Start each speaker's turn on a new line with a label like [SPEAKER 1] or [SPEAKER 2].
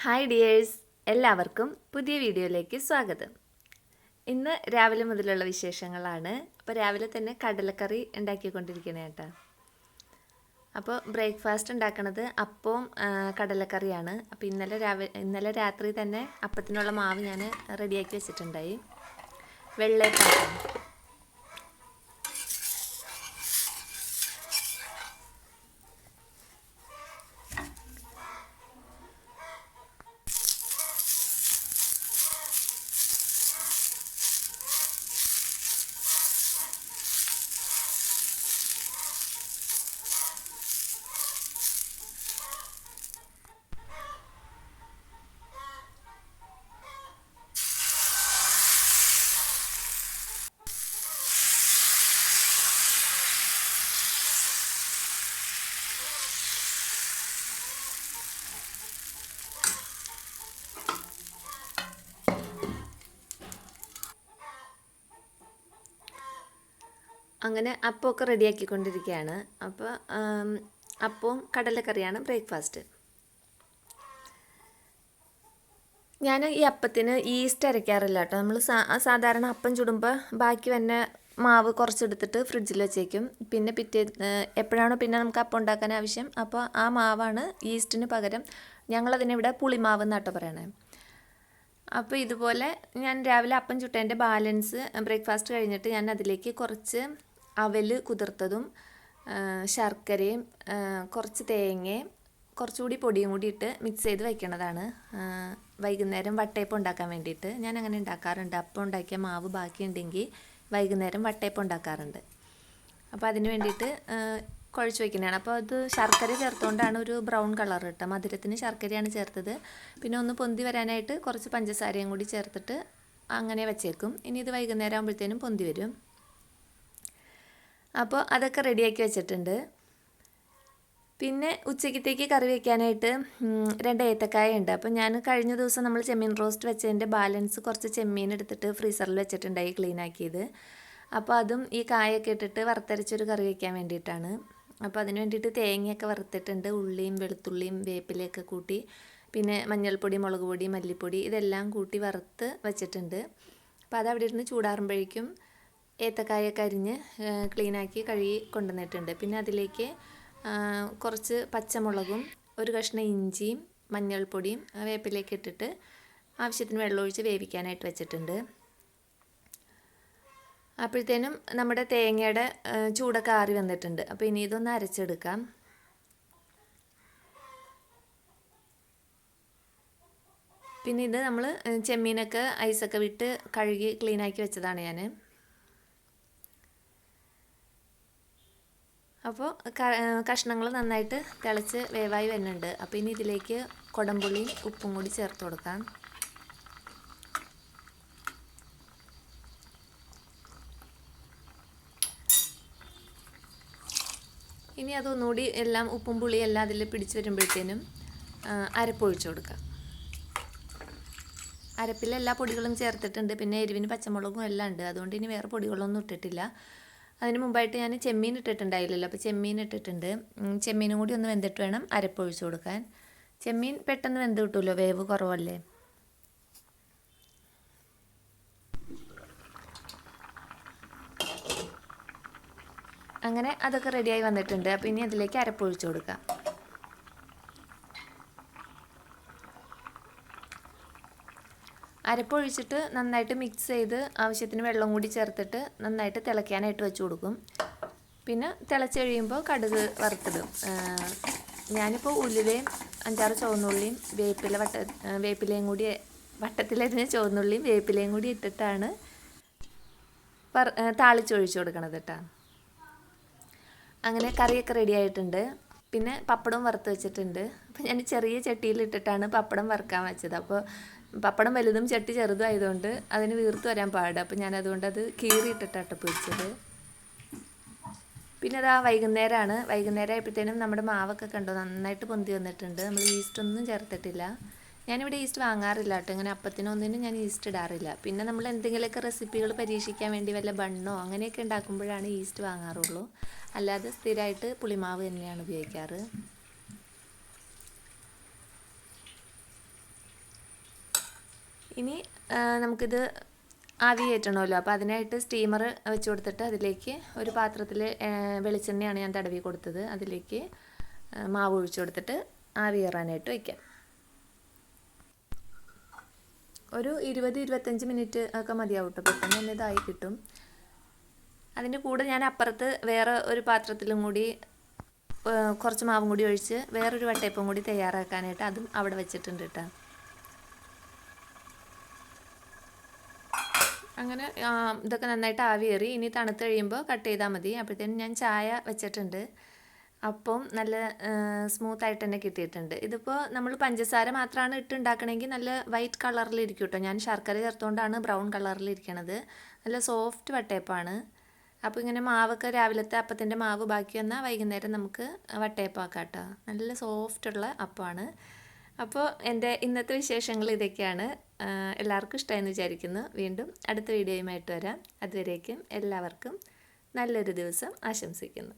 [SPEAKER 1] Hi dears, എല്ലാവർക്കും പുതിയ വീഡിയോയിലേക്ക് സ്വാഗതം. ഇന്ന് രാവിലെ മുതലുള്ള വിശേഷങ്ങളാണ്. അപ്പോൾ രാവിലെ തന്നെ കടലക്കറി ഉണ്ടാക്കിക്കൊണ്ടിരിക്കണേ കേട്ടോ. അപ്പോൾ ബ്രേക്ക്ഫാസ്റ്റ് ഉണ്ടാക്കണത് അപ്പവും കടലക്കറിയാണ്. അപ്പോൾ ഇന്നലെ രാത്രി തന്നെ അപ്പത്തിനുള്ള മാവ് ഞാൻ റെഡിയാക്കി വെച്ചിട്ടുണ്ടായി. വെള്ളയപ്പം. അങ്ങനെ അപ്പമൊക്കെ റെഡിയാക്കിക്കൊണ്ടിരിക്കുകയാണ്. അപ്പോൾ അപ്പവും കടലക്കറിയാണ് ബ്രേക്ക്ഫാസ്റ്റ്. ഞാൻ ഈ അപ്പത്തിന് ഈസ്റ്റ് അരയ്ക്കാറില്ല കേട്ടോ. നമ്മൾ സാധാരണ അപ്പം ചുടുമ്പോൾ ബാക്കി വന്ന മാവ് കുറച്ചെടുത്തിട്ട് ഫ്രിഡ്ജിൽ വെച്ചേക്കും. പിന്നെ എപ്പോഴാണോ പിന്നെ നമുക്ക് അപ്പം ഉണ്ടാക്കാൻ ആവശ്യം, അപ്പോൾ ആ മാവാണ് ഈസ്റ്റിന് പകരം. ഞങ്ങളതിനിവിടെ പുളിമാവ് എന്നാട്ടോ പറയണേ. അപ്പോൾ ഇതുപോലെ ഞാൻ രാവിലെ അപ്പം ചുട്ടതിൻ്റെ ബാലൻസ് ബ്രേക്ക്ഫാസ്റ്റ് കഴിഞ്ഞിട്ട് ഞാൻ അതിലേക്ക് കുറച്ച് അവൽ കുതിർത്തതും ശർക്കരയും കുറച്ച് തേങ്ങയും കുറച്ചുകൂടി പൊടിയും കൂടി ഇട്ട് മിക്സ് ചെയ്ത് വയ്ക്കണതാണ്. വൈകുന്നേരം വട്ടയപ്പം ഉണ്ടാക്കാൻ വേണ്ടിയിട്ട് ഞാൻ അങ്ങനെ ഉണ്ടാക്കാറുണ്ട്. അപ്പം ഉണ്ടാക്കിയ മാവ് ബാക്കിയുണ്ടെങ്കിൽ വൈകുന്നേരം വട്ടയപ്പം ഉണ്ടാക്കാറുണ്ട്. അപ്പോൾ അതിന് വേണ്ടിയിട്ട് കുഴച്ച് വയ്ക്കുന്നതാണ്. അപ്പോൾ അത് ശർക്കര ചേർത്തുകൊണ്ടാണ് ഒരു ബ്രൗൺ കളർ കിട്ടുക. മധുരത്തിന് ശർക്കരയാണ് ചേർത്തത്. പിന്നെ ഒന്ന് പൊന്തി വരാനായിട്ട് കുറച്ച് പഞ്ചസാരയും കൂടി ചേർത്തിട്ട് അങ്ങനെ വെച്ചേക്കും. ഇനി ഇത് വൈകുന്നേരം ആകുമ്പോഴത്തേനും പൊന്തി വരും. അപ്പോൾ അതൊക്കെ റെഡിയാക്കി വെച്ചിട്ടുണ്ട്. പിന്നെ ഉച്ചക്കത്തേക്ക് കറി വയ്ക്കാനായിട്ട് 2 ഏത്തക്കായ ഉണ്ട്. അപ്പോൾ ഞാൻ കഴിഞ്ഞ ദിവസം നമ്മൾ ചെമ്മീൻ റോസ്റ്റ് വെച്ചതിൻ്റെ ബാലൻസ് കുറച്ച് ചെമ്മീൻ എടുത്തിട്ട് ഫ്രീസറിൽ വെച്ചിട്ടുണ്ടായി, ക്ലീൻ ആക്കിയത്. അപ്പോൾ അതും ഈ കായൊക്കെ ഇട്ടിട്ട് വറുത്തരച്ചൊരു കറി വയ്ക്കാൻ വേണ്ടിയിട്ടാണ്. അപ്പോൾ അതിന് വേണ്ടിയിട്ട് തേങ്ങയൊക്കെ വറുത്തിട്ടുണ്ട്. ഉള്ളിയും വെളുത്തുള്ളിയും വേപ്പിലയൊക്കെ കൂട്ടി, പിന്നെ മഞ്ഞൾപ്പൊടി, മുളക് പൊടി, മല്ലിപ്പൊടി ഇതെല്ലാം കൂട്ടി വറുത്ത് വെച്ചിട്ടുണ്ട്. അപ്പോൾ അത് അവിടെ ഇരുന്ന് ചൂടാറുമ്പോഴേക്കും ഏത്തക്കായൊക്കെ അരിഞ്ഞ് ക്ലീനാക്കി കഴുകി കൊണ്ടുവന്നിട്ടുണ്ട്. പിന്നെ അതിലേക്ക് കുറച്ച് പച്ചമുളകും ഒരു കഷ്ണം ഇഞ്ചിയും മഞ്ഞൾപ്പൊടിയും വേപ്പിലേക്ക് ഇട്ടിട്ട് ആവശ്യത്തിന് വെള്ളമൊഴിച്ച് വേവിക്കാനായിട്ട് വെച്ചിട്ടുണ്ട്. അപ്പോഴത്തേനും നമ്മുടെ തേങ്ങയുടെ ചൂടൊക്കെ ആറി വന്നിട്ടുണ്ട്. അപ്പോൾ ഇനി ഇതൊന്ന് അരച്ചെടുക്കാം. പിന്നെ ഇത് നമ്മൾ ചെമ്മീനൊക്കെ ഐസൊക്കെ വിട്ട് കഴുകി ക്ലീനാക്കി വെച്ചതാണ് ഞാൻ. അപ്പോൾ കഷ്ണങ്ങൾ നന്നായിട്ട് തിളച്ച് വേവായി വരുന്നുണ്ട്. അപ്പോൾ ഇനി ഇതിലേക്ക് കൊടംപുളിയും ഉപ്പും കൂടി ചേർത്ത് കൊടുക്കാം. ഇനി അതൊന്നുകൂടി എല്ലാം ഉപ്പും പുളിയും എല്ലാം അതിൽ പിടിച്ച് വരുമ്പോഴത്തേനും അരപ്പൊഴിച്ച് കൊടുക്കാം. അരപ്പിൽ എല്ലാ പൊടികളും ചേർത്തിട്ടുണ്ട്. പിന്നെ എരിവിന് പച്ചമുളകും എല്ലാം ഉണ്ട്. അതുകൊണ്ട് ഇനി വേറെ പൊടികളൊന്നും ഇട്ടിട്ടില്ല. അതിന് മുമ്പായിട്ട് ഞാൻ ചെമ്മീൻ ഇട്ടിട്ടുണ്ടായില്ലല്ലോ, അപ്പോൾ ചെമ്മീൻ ഇട്ടിട്ടുണ്ട്. ചെമ്മീനും കൂടി ഒന്ന് വെന്തിട്ട് വേണം അരപ്പൊഴിച്ച് കൊടുക്കാൻ. ചെമ്മീൻ പെട്ടെന്ന് വെന്ത് കിട്ടുമല്ലോ, വേവ് കുറവല്ലേ. അങ്ങനെ അതൊക്കെ റെഡിയായി വന്നിട്ടുണ്ട്. അപ്പോൾ ഇനി അതിലേക്ക് അരപ്പൊഴിച്ച് കൊടുക്കാം. അരപ്പൊഴിച്ചിട്ട് നന്നായിട്ട് മിക്സ് ചെയ്ത് ആവശ്യത്തിന് വെള്ളം കൂടി ചേർത്തിട്ട് നന്നായിട്ട് തിളയ്ക്കാനായിട്ട് വെച്ച് കൊടുക്കും. പിന്നെ തിളച്ച് കഴിയുമ്പോൾ കടുക് വറുത്തിടും. ഞാനിപ്പോൾ ഉലുവയും 5-6 ചുവന്നുള്ളിയും വേപ്പിലയും കൂടി വട്ടത്തിലരിഞ്ഞ ചുവന്നുള്ളിയും വേപ്പിലയും കൂടി ഇട്ടിട്ടാണ് താളിച്ചൊഴിച്ച് കൊടുക്കണത് കേട്ടോ. അങ്ങനെ കറിയൊക്കെ റെഡി ആയിട്ടുണ്ട്. പിന്നെ പപ്പടം വറുത്ത് വെച്ചിട്ടുണ്ട്. അപ്പോൾ ഞാൻ ചെറിയ ചട്ടിയിലിട്ടിട്ടാണ് പപ്പടം വറുക്കാൻ വെച്ചത്. അപ്പോൾ പപ്പടം വലുതും ചട്ടി ചെറുതും ആയതുകൊണ്ട് അതിന് വീർത്ത് വരാൻ പാട്. അപ്പോൾ ഞാനതുകൊണ്ട് അത് കീറിയിട്ടിട്ടാട്ടോ പൊരിച്ചത്. പിന്നെ അതാ വൈകുന്നേരം ആയപ്പോഴത്തേനും നമ്മുടെ മാവൊക്കെ കണ്ടോ നന്നായിട്ട് പൊന്തി വന്നിട്ടുണ്ട്. നമ്മൾ ഈസ്റ്റൊന്നും ചേർത്തിട്ടില്ല. ഞാനിവിടെ ഈസ്റ്റ് വാങ്ങാറില്ല കേട്ടോ. ഇങ്ങനെ അപ്പത്തിനൊന്നിനും ഞാൻ ഈസ്റ്റ് ഇടാറില്ല. പിന്നെ നമ്മൾ എന്തെങ്കിലുമൊക്കെ റെസിപ്പികൾ പരീക്ഷിക്കാൻ വേണ്ടി വല്ല ബണ്ണോ അങ്ങനെയൊക്കെ ഉണ്ടാക്കുമ്പോഴാണ് ഈസ്റ്റ് വാങ്ങാറുള്ളൂ. അല്ലാതെ സ്ഥിരമായിട്ട് പുളിമാവ് തന്നെയാണ് ഉപയോഗിക്കാറ്. ഇനി നമുക്കിത് ആവി കയറ്റണമല്ലോ. അപ്പോൾ അതിനായിട്ട് സ്റ്റീമർ വെച്ച് കൊടുത്തിട്ട് അതിലേക്ക് ഒരു പാത്രത്തിൽ വെളിച്ചെണ്ണയാണ് ഞാൻ തടവി കൊടുത്തത്. അതിലേക്ക് മാവ് ഒഴിച്ചു കൊടുത്തിട്ട് ആവി കയറാനായിട്ട് വയ്ക്കാം. ഒരു 20-25 മിനിറ്റ് ഒക്കെ മതിയാവും കേട്ടോ. പെട്ടെന്ന് തന്നെ ഇതായി കിട്ടും. അതിൻ്റെ കൂടെ ഞാൻ അപ്പുറത്ത് വേറെ ഒരു പാത്രത്തിലും കൂടി കുറച്ച് മാവും കൂടി ഒഴിച്ച് വേറൊരു വട്ടയപ്പം കൂടി തയ്യാറാക്കാനായിട്ട് അതും അവിടെ വെച്ചിട്ടുണ്ട് കേട്ടോ. അങ്ങനെ ഇതൊക്കെ നന്നായിട്ട് ആവി കയറി. ഇനി തണുത്ത് കഴിയുമ്പോൾ കട്ട് ചെയ്താൽ മതി. അപ്പോഴത്തേനും ഞാൻ ചായ വെച്ചിട്ടുണ്ട്. അപ്പം നല്ല സ്മൂത്തായിട്ട് തന്നെ കിട്ടിയിട്ടുണ്ട്. ഇതിപ്പോൾ നമ്മൾ പഞ്ചസാര മാത്രമാണ് ഇട്ടുണ്ടാക്കണമെങ്കിൽ നല്ല വൈറ്റ് കളറിലിരിക്കും കേട്ടോ. ഞാൻ ശർക്കര ചേർത്തുകൊണ്ടാണ് ബ്രൗൺ കളറിലിരിക്കണത്. നല്ല സോഫ്റ്റ് വട്ടയപ്പമാണ്. അപ്പോൾ ഇങ്ങനെ മാവൊക്കെ രാവിലത്തെ അപ്പത്തിൻ്റെ മാവ് ബാക്കി വന്നാൽ വൈകുന്നേരം നമുക്ക് വട്ടയപ്പമാക്കാം കേട്ടോ. നല്ല സോഫ്റ്റുള്ള അപ്പമാണ്. അപ്പോൾ എൻ്റെ ഇന്നത്തെ വിശേഷങ്ങൾ ഇതൊക്കെയാണ്. എല്ലാവർക്കും ഇഷ്ടമായെന്ന് വിചാരിക്കുന്നു. വീണ്ടും അടുത്ത വീഡിയോയുമായിട്ട് വരാം. അതുവരേക്കും എല്ലാവർക്കും നല്ലൊരു ദിവസം ആശംസിക്കുന്നു.